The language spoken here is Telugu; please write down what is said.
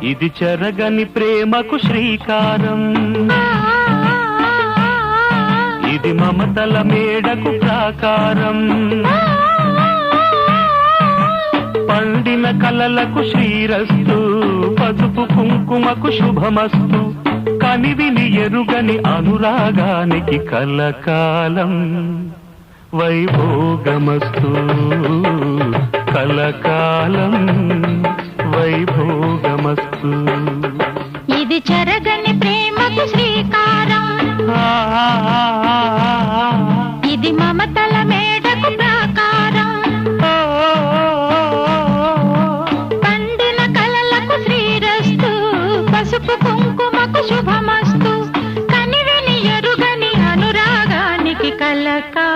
ఇది చెరగని ప్రేమకు శ్రీకారం, ఇది మమతల మేడకు ప్రాకారం, పండిన కలలకు శ్రీరస్తు, పసుపు కుంకుమకు శుభమస్తు, కనివిని ఎరుగని అనురాగానికి కలకాలం వైభోగమస్తు, కలకాలం వైభోగమస్తు. ఇది చెరగని ప్రేమకు శ్రీకారం, ఇది మమతల మేడకు ప్రాకారం, పండిన కలలకు శ్రీరస్తు, పసుపు కుంకుమకు శుభమస్తు, కనివిని ఎరుగని అనురాగానికి కలకాలం